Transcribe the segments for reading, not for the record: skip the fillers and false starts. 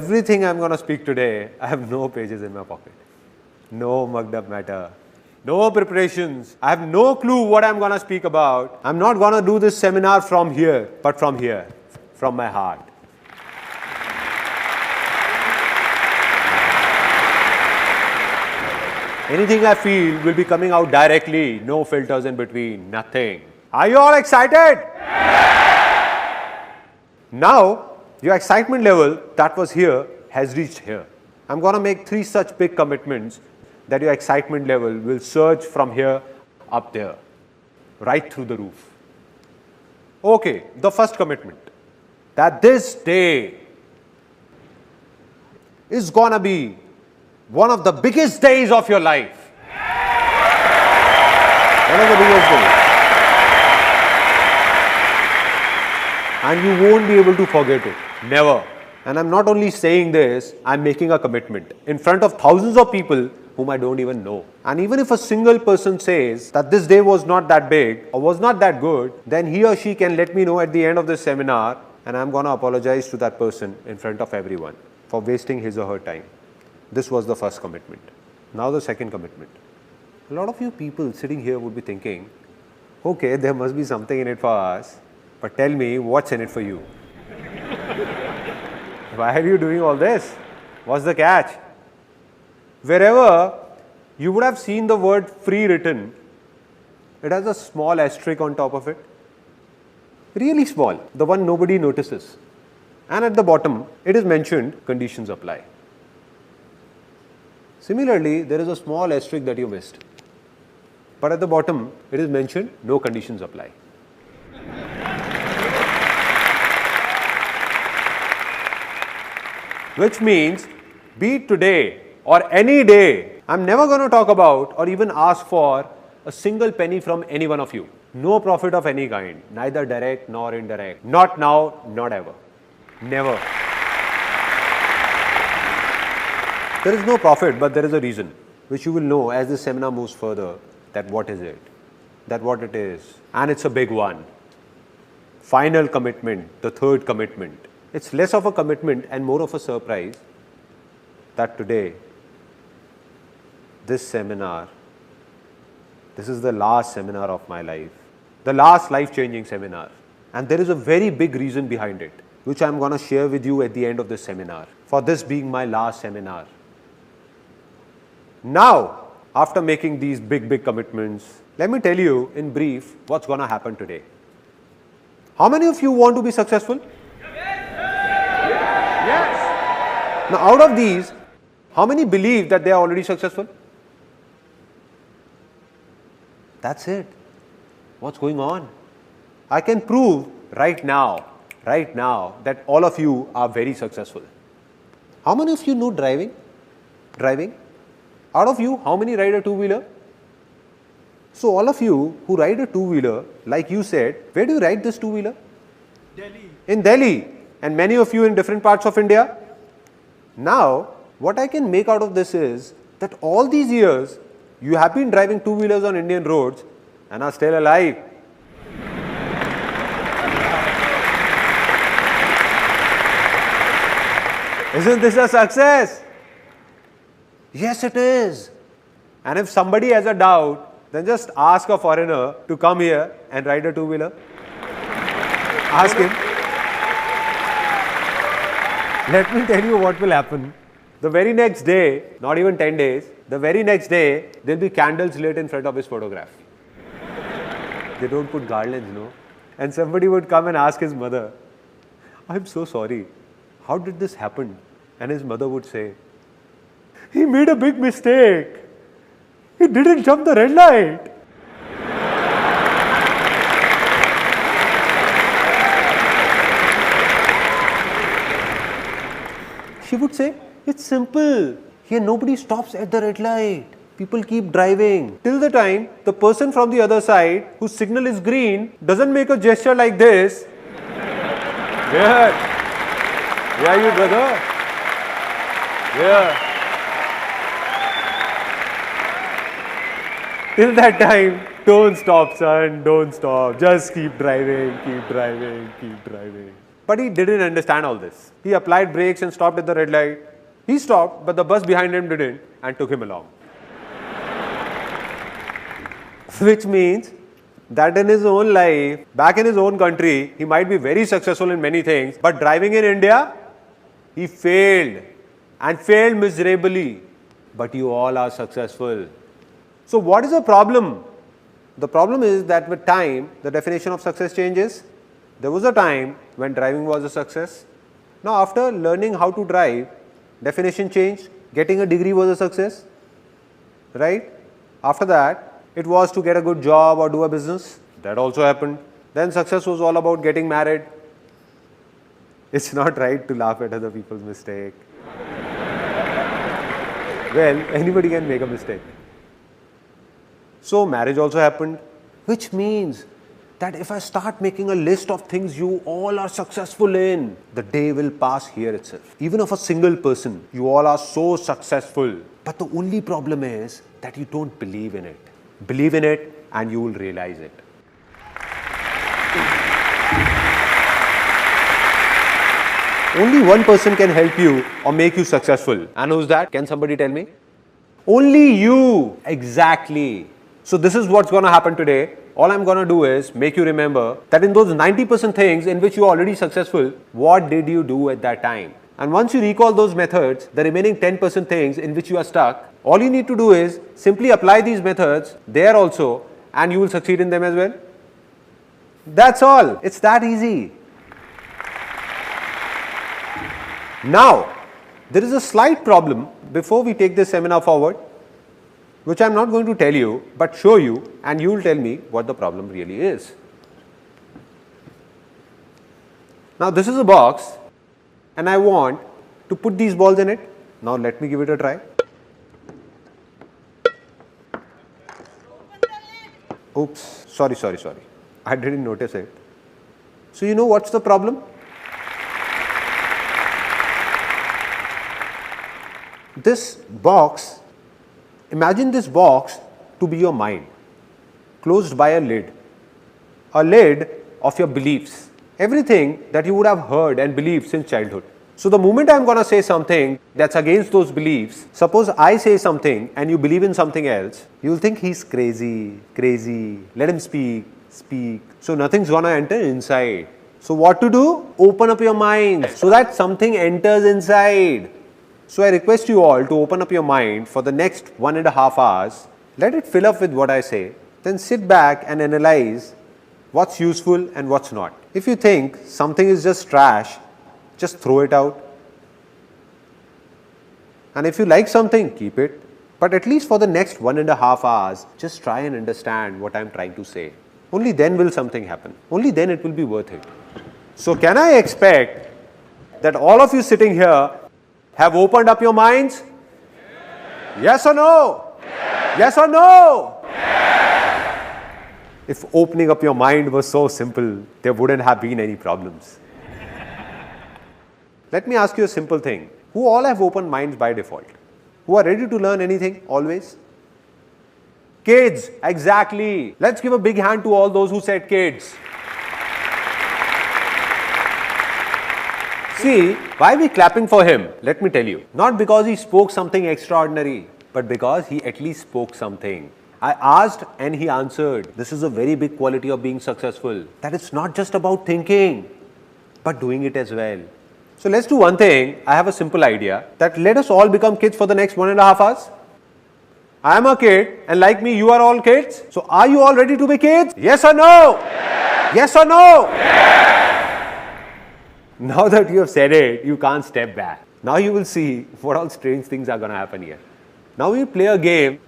everything I'm going to speak today, I have no pages in my pocket. No mugged up matter. No preparations. I have no clue what I'm going to speak about. I'm not going to do this seminar from here, but from here, from my heart. Anything I feel will be coming out directly. No filters in between. Nothing. Are you all excited? Now, your excitement level that was here has reached here. I'm going to make 3 such big commitments that your excitement level will surge from here up there, right through the roof. Okay, the first commitment, that this day is going to be one of the biggest days of your life. One of the biggest days. And you won't be able to forget it. Never. And I'm not only saying this, I'm making a commitment in front of thousands of people whom I don't even know. And even if a single person says that this day was not that big or was not that good, then he or she can let me know at the end of this seminar, and I'm going to apologize to that person in front of everyone for wasting his or her time. This was the first commitment. Now the second commitment. A lot of you people sitting here would be thinking, okay, there must be something in it for us, but tell me what's in it for you. Why are you doing all this? What's the catch? Wherever you would have seen the word free written, it has a small asterisk on top of it. Really small, the one nobody notices. And at the bottom, it is mentioned conditions apply. Similarly, there is a small asterisk that you missed. But at the bottom, it is mentioned no conditions apply. Which means, be it today or any day, I'm never going to talk about or even ask for a single penny from any one of you. No profit of any kind, neither direct nor indirect. Not now, not ever. Never. There is no profit, but there is a reason, which you will know as this seminar moves further, that what is it, that what it is. And it's a big one. Final commitment, the third commitment. It's less of a commitment and more of a surprise that today, this seminar, this is the last seminar of my life, the last life-changing seminar. And there is a very big reason behind it, which I'm going to share with you at the end of this seminar, for this being my last seminar. Now, after making these big commitments, let me tell you in brief what's going to happen today. How many of you want to be successful? Yes. Now, out of these, how many believe that they are already successful? That's it. What's going on? I can prove right now that all of you are very successful. How many of you know driving? Out of you, how many ride a two-wheeler? So all of you who ride a two-wheeler, like you said, where do you ride this two-wheeler? Delhi. In Delhi. And many of you in different parts of India. Now, what I can make out of this is that all these years, you have been driving two-wheelers on Indian roads and are still alive. Isn't this a success? Yes, it is. And if somebody has a doubt, then just ask a foreigner to come here and ride a two-wheeler. Ask him. Let me tell you what will happen. The very next day, not even 10 days, the very next day, there will be candles lit in front of his photograph. They don't put garlands, no? And somebody would come and ask his mother, I'm so sorry, how did this happen? And his mother would say, he made a big mistake. He didn't jump the red light. She would say, it's simple. Here nobody stops at the red light. People keep driving till the time the person from the other side whose signal is green doesn't make a gesture like this. Where? Where are you, brother? Where? Till that time, don't stop, son, don't stop. Just keep driving, keep driving, keep driving. But he didn't understand all this. He applied brakes and stopped at the red light. He stopped, but the bus behind him didn't and took him along. Which means that in his own life, back in his own country, he might be very successful in many things, but driving in India, he failed and failed miserably. But you all are successful. So what is the problem? The problem is that with time, the definition of success changes. There was a time when driving was a success. Now after learning how to drive, definition changed. Getting a degree was a success, right? After that, it was to get a good job or do a business. That also happened. Then success was all about getting married. It's not right to laugh at other people's mistake. Well, anybody can make a mistake. So marriage also happened, which means that if I start making a list of things you all are successful in, the day will pass here itself. Even of a single person, you all are so successful. But the only problem is that you don't believe in it. Believe in it and you will realize it. Only one person can help you or make you successful. And who's that? Can somebody tell me? Only you. Exactly. So this is what's going to happen today. All I'm going to do is make you remember that in those 90% things in which you are already successful, what did you do at that time? And once you recall those methods, the remaining 10% things in which you are stuck, all you need to do is simply apply these methods there also and you will succeed in them as well. That's all. It's that easy. Now, there is a slight problem before we take this seminar forward, which I am not going to tell you, but show you, and you will tell me what the problem really is. Now, this is a box, and I want to put these balls in it. Now, let me give it a try. Oops, sorry. I didn't notice it. So, you know what's the problem? This box, imagine this box to be your mind, closed by a lid of your beliefs, everything that you would have heard and believed since childhood. So the moment I am going to say something that's against those beliefs, suppose I say something and you believe in something else, you will think he's crazy, let him speak. So nothing's going to enter inside. So what to do? Open up your mind so that something enters inside. So I request you all to open up your mind for the next 1.5 hours. Let it fill up with what I say. Then sit back and analyze what's useful and what's not. If you think something is just trash, just throw it out. And if you like something, keep it. But at least for the next 1.5 hours, just try and understand what I'm trying to say. Only then will something happen. Only then it will be worth it. So can I expect that all of you sitting here have opened up your minds? Yes or no? Yes or no? If opening up your mind was so simple, there wouldn't have been any problems. Let me ask you a simple thing. Who all have open minds by default? Who are ready to learn anything always? Kids, exactly. Let's give a big hand to all those who said kids. See, why are we clapping for him? Let me tell you. Not because he spoke something extraordinary, but because he at least spoke something. I asked and he answered. This is a very big quality of being successful. That it's not just about thinking, but doing it as well. So let's do one thing. I have a simple idea that let us all become kids for the next 1.5 hours. I am a kid and like me, you are all kids. So are you all ready to be kids? Yes or no? Yes or no? Now that you have said it, you can't step back. Now you will see what all strange things are going to happen here. Now we play a game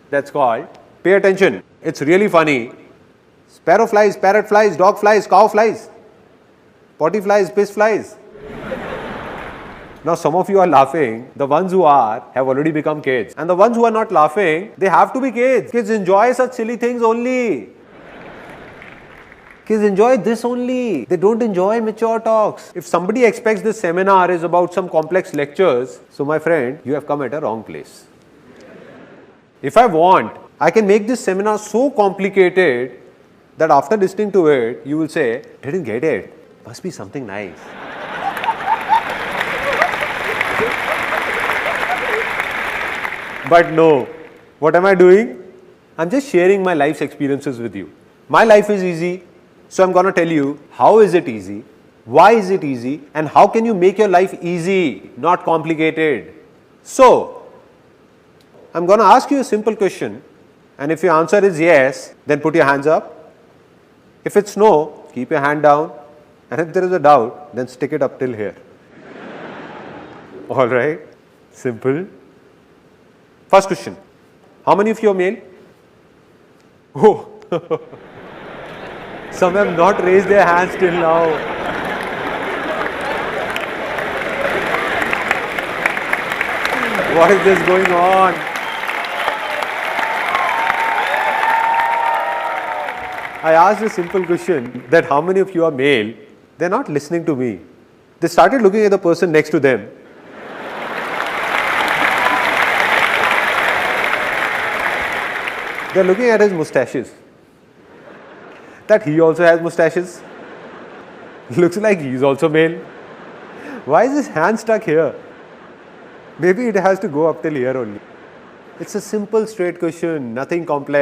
that's called Pay Attention. It's really funny. Sparrow flies, parrot flies, dog flies, cow flies, potty flies, piss flies. Now some of you are laughing. The ones who are have already become kids. And the ones who are not laughing, they have to be kids. Kids enjoy such silly things only. Kids enjoy this only. They don't enjoy mature talks. If somebody expects this seminar is about some complex lectures, so my friend, you have come at a wrong place. If I want, I can make this seminar so complicated that after listening to it, you will say, didn't get it. Must be something nice. But no, what am I doing? I'm just sharing my life's experiences with you. My life is easy, so I'm going to tell you how is it easy, why is it easy, and how can you make your life easy, not complicated. So, I'm going to ask you a simple question, and if your answer is yes, then put your hands up. If it's no, keep your hand down, and if there is a doubt, then stick it up till here. All right, simple. First question, how many of you are male? Oh, some have not raised their hands till now. What is this going on? I asked a simple question that how many of you are male? They're not listening to me. They started looking at the person next to them. They're looking at his mustaches. That he also has mustaches. Looks like he's also male. Why is his hand stuck here? Maybe it has to go up till here only. It's a simple straight question, nothing complex.